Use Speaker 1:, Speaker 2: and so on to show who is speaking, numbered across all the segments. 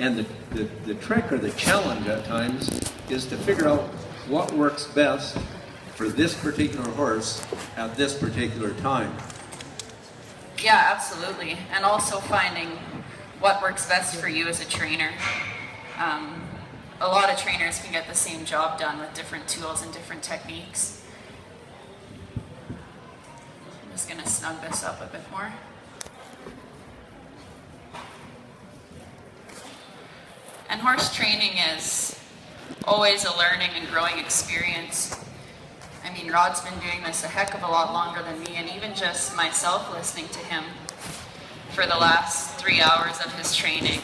Speaker 1: And the trick or the challenge at times is to figure out what works best for this particular horse at this particular time.
Speaker 2: Yeah, absolutely. And also finding what works best for you as a trainer. A lot of trainers can get the same job done with different tools and different techniques. I'm just going to snug this up a bit more. And horse training is always a learning and growing experience. I mean, Rod's been doing this a heck of a lot longer than me, and even just myself listening to him for the last 3 hours of his training,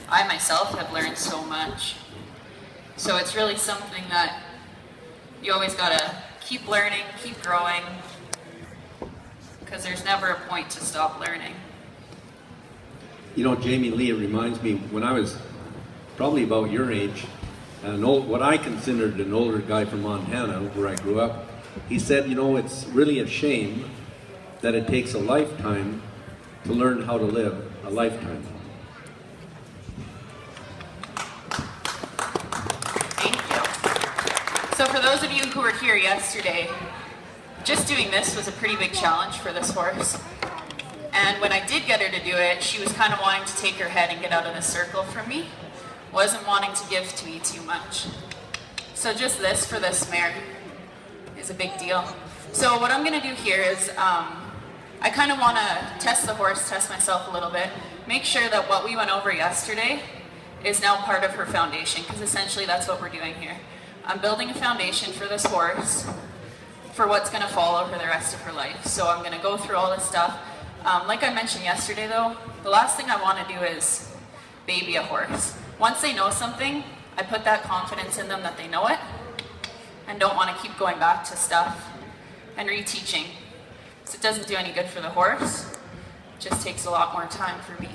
Speaker 2: I myself have learned so much. So it's really something that you always gotta keep learning, keep growing, because there's never a point to stop learning.
Speaker 1: You know, Jamie Lee, it reminds me, when I was probably about your age, what I considered an older guy from Montana, where I grew up, he said, you know, it's really a shame that it takes a lifetime to learn how to live a lifetime.
Speaker 2: Thank you. So for those of you who were here yesterday, just doing this was a pretty big challenge for this horse. And when I did get her to do it, she was kind of wanting to take her head and get out of the circle from me. Wasn't wanting to give to me too much. So just this for this mare is a big deal. So what I'm gonna do here is, I kind of wanna test the horse, test myself a little bit, make sure that what we went over yesterday is now part of her foundation, because essentially that's what we're doing here. I'm building a foundation for this horse for what's gonna follow her the rest of her life. So I'm gonna go through all this stuff. Like I mentioned yesterday though, the last thing I wanna do is baby a horse. Once they know something, I put that confidence in them that they know it and don't want to keep going back to stuff and reteaching. So it doesn't do any good for the horse. It just takes a lot more time for me.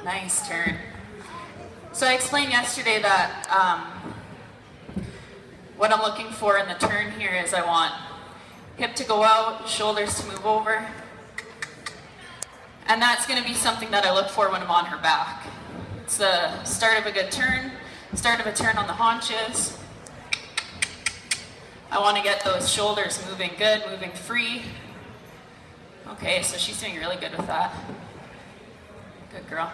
Speaker 2: Nice turn. So I explained yesterday that what I'm looking for in the turn here is I want hip to go out, shoulders to move over. And that's going to be something that I look for when I'm on her back. It's the start of a good turn, start of a turn on the haunches. I want to get those shoulders moving good, moving free. Okay, so she's doing really good with that. Good girl.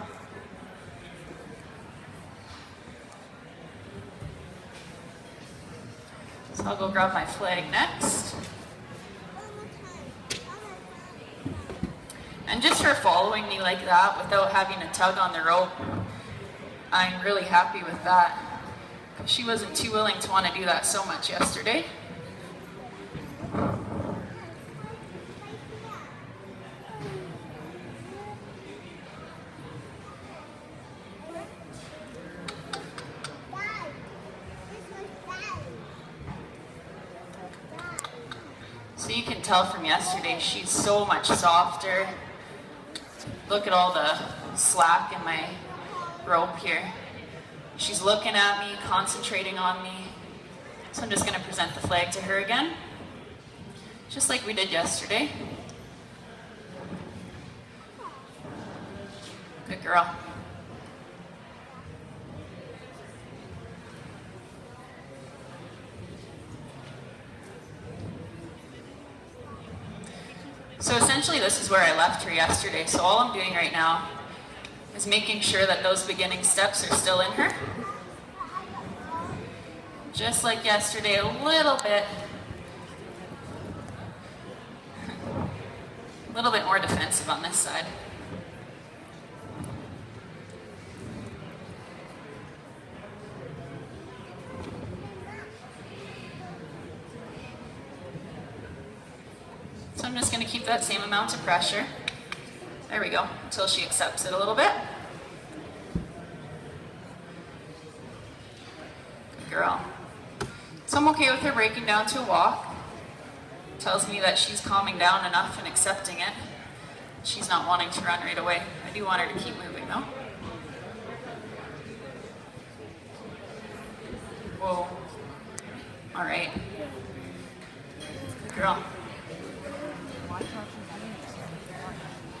Speaker 2: So I'll go grab my flag next. And just her following me like that without having to tug on the rope, I'm really happy with that. She wasn't too willing to want to do that so much yesterday. So you can tell from yesterday, she's so much softer. Look at all the slack in my rope here. She's looking at me, concentrating on me. So I'm just going to present the flag to her again, just like we did yesterday. Good girl. So essentially this is where I left her yesterday. So all I'm doing right now is making sure that those beginning steps are still in her. Just like yesterday, a little bit more defensive on this side. So I'm just going to keep that same amount of pressure. There we go, until she accepts it a little bit. Good girl. So I'm okay with her breaking down to a walk. Tells me that she's calming down enough and accepting it. She's not wanting to run right away. I do want her to keep moving though. Whoa. All right. Good girl.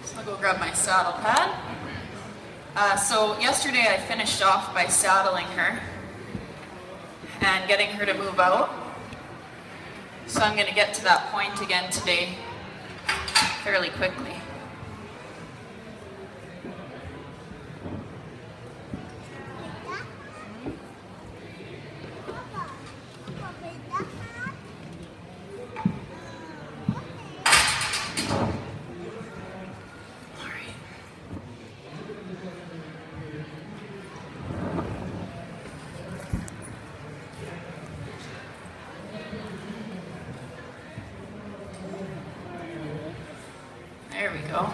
Speaker 2: So I'll go grab my saddle pad. So yesterday I finished off by saddling her and getting her to move out. So I'm going to get to that point again today fairly quickly. There we go.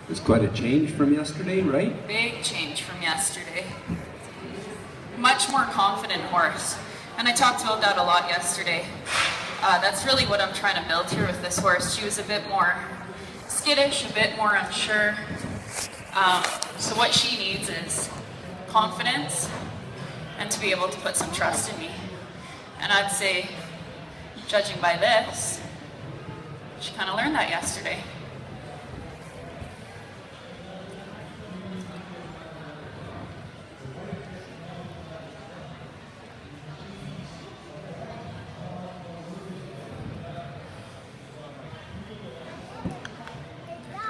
Speaker 1: It's quite a change from yesterday, right?
Speaker 2: Big change from yesterday. Much more confident horse. And I talked about that a lot yesterday. That's really what I'm trying to build here with this horse. She was a bit more skittish, a bit more unsure. So what she needs is confidence and to be able to put some trust in me. And I'd say, judging by this, she kind of learned that yesterday.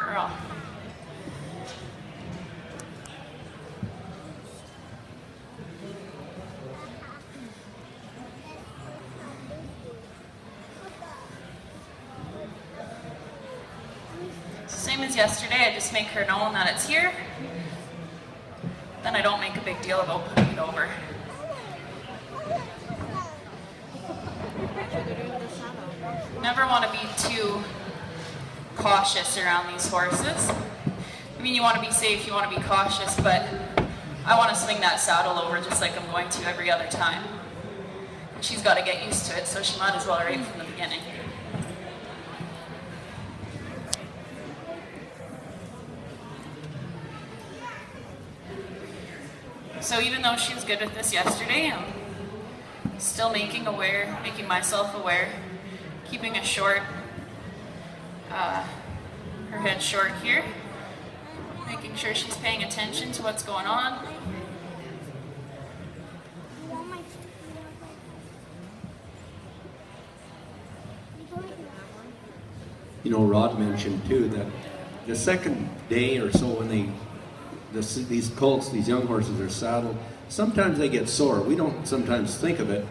Speaker 2: Girl. Same as yesterday, I just make her know that it's here. Then I don't make a big deal about putting it over. Never want to be too cautious around these horses. I mean, you want to be safe, you want to be cautious, but I want to swing that saddle over just like I'm going to every other time. And she's got to get used to it, so she might as well right from the beginning. So even though she was good with this yesterday, I'm still making myself aware, keeping it short, her head short here, making sure she's paying attention to what's going on.
Speaker 1: You know, Rod mentioned too that the second day or so when these colts, these young horses are saddled, sometimes they get sore. We don't sometimes think of it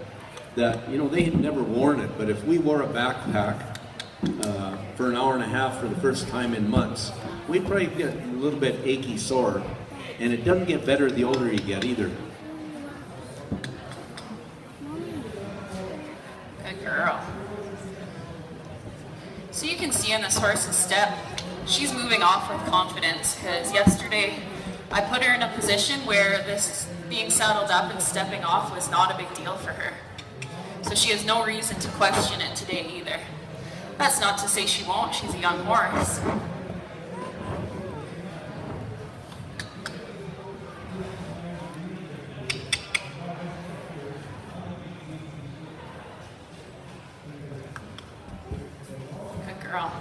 Speaker 1: that, you know, they had never worn it, but if we wore a backpack for an hour and a half for the first time in months, we'd probably get a little bit achy sore, and it doesn't get better the older you get either.
Speaker 2: Good girl. So you can see in this horse's step, she's moving off with confidence, because yesterday I put her in a position where this being saddled up and stepping off was not a big deal for her. So she has no reason to question it today either. That's not to say she won't, she's a young horse. Good girl.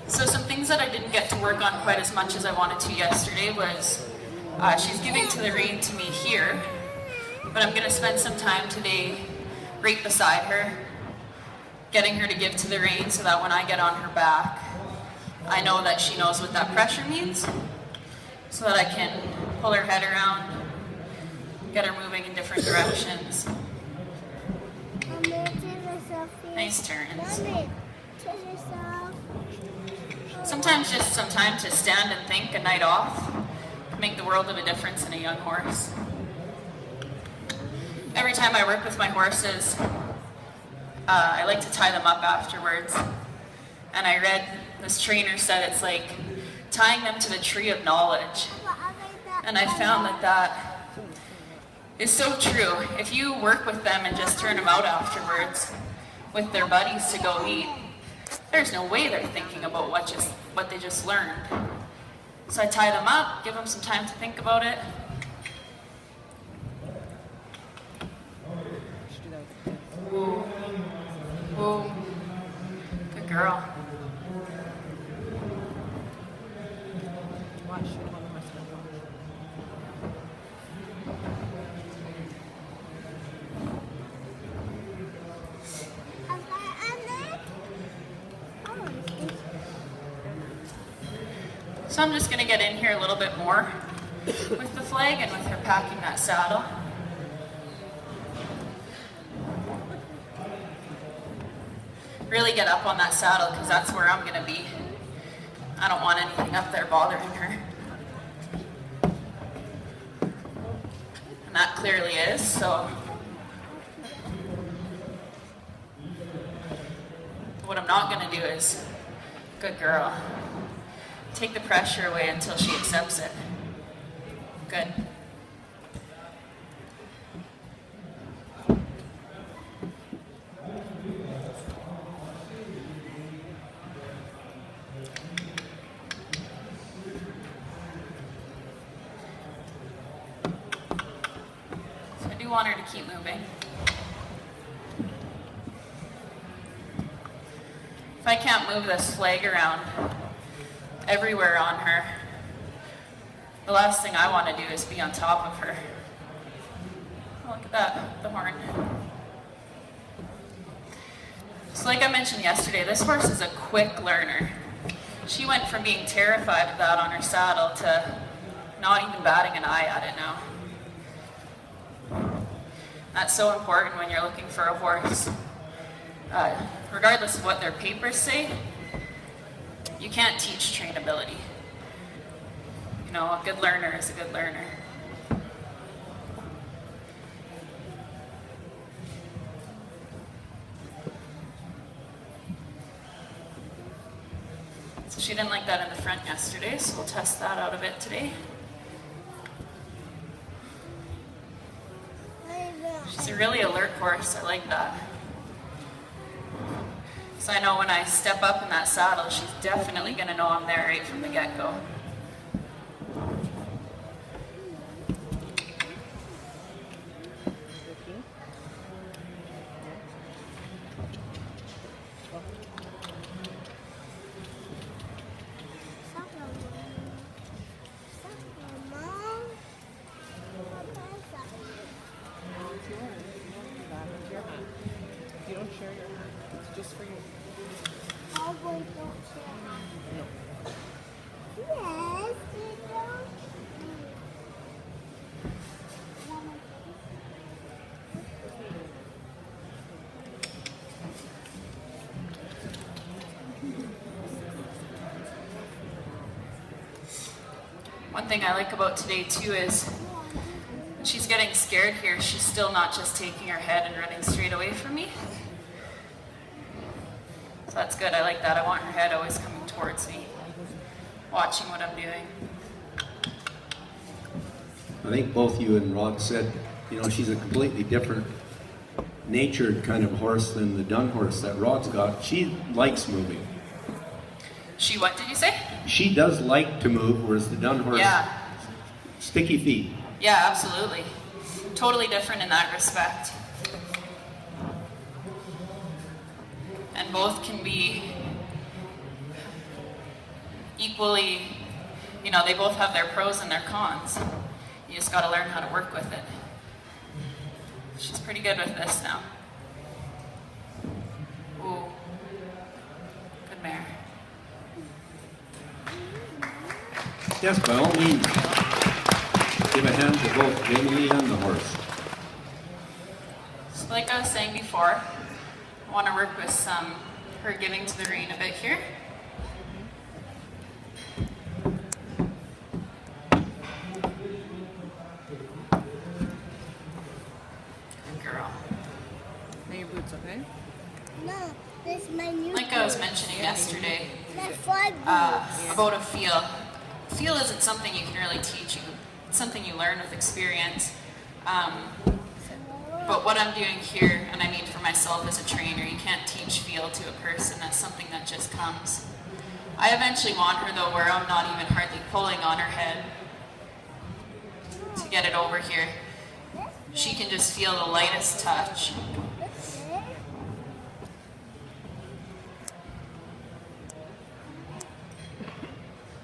Speaker 2: So some things that I didn't get to work on quite as much as I wanted to yesterday was she's giving to the rein to me here, but I'm going to spend some time today right beside her, getting her to give to the rein so that when I get on her back, I know that she knows what that pressure means, so that I can pull her head around, get her moving in different directions. Nice turns. Sometimes just some time to stand and think a night off can make the world of a difference in a young horse. Every time I work with my horses, I like to tie them up afterwards. And I read, this trainer said it's like tying them to the tree of knowledge. And I found that that is so true. If you work with them and just turn them out afterwards with their buddies to go eat, there's no way they're thinking about what they just learned. So I tie them up, give them some time to think about it. Ooh. Ooh. Good girl. So I'm just going to get in here a little bit more with the flag and with her packing that saddle. Really get up on that saddle because that's where I'm going to be. I don't want anything up there bothering her. And that clearly is, so what I'm not going to do is, good girl, take the pressure away until she accepts it. Good. So I do want her to keep moving. If I can't move this flag around everywhere on her, the last thing I want to do is be on top of her. Oh, look at that, the horn. So like I mentioned yesterday, this horse is a quick learner. She went from being terrified of that on her saddle to not even batting an eye at it now. That's so important when you're looking for a horse. Regardless of what their papers say, you can't teach trainability. You know, a good learner is a good learner. So she didn't like that in the front yesterday, so we'll test that out a bit today. She's a really alert horse, I like that. So I know when I step up in that saddle, she's definitely going to know I'm there right from the get-go.
Speaker 3: You don't share your hand. It's just for you.
Speaker 4: Yes, you don't.
Speaker 2: One thing I like about today too is when she's getting scared here, she's still not just taking her head and running straight away from me. So that's good, I like that. I want her head always coming towards me, watching what I'm doing.
Speaker 1: I think both you and Rod said, you know, she's a completely different natured kind of horse than the dun horse that Rod's got. She likes moving.
Speaker 2: She, what did you say?
Speaker 1: She does like to move, whereas the dun horse,
Speaker 2: Yeah.
Speaker 1: sticky feet.
Speaker 2: Yeah, absolutely. Totally different in that respect. And both can be equally, you know, they both have their pros and their cons. You just got to learn how to work with it. She's pretty good with this now. Ooh, good mare.
Speaker 1: Yes, by all means, give a hand to both Jamie Lee and the horse.
Speaker 2: So like I was saying before, I want to work with her giving to the rein a bit here. Good girl.
Speaker 3: Now your boots, okay?
Speaker 4: No, this is my new.
Speaker 2: Like I was mentioning yesterday,
Speaker 4: My flag
Speaker 2: about a feel. Feel isn't something you can really teach you. It's something you learn with experience. But what I'm doing here, and I mean for myself as a trainer, you can't teach feel to a person. That's something that just comes. I eventually want her though where I'm not even hardly pulling on her head to get it over here. She can just feel the lightest touch.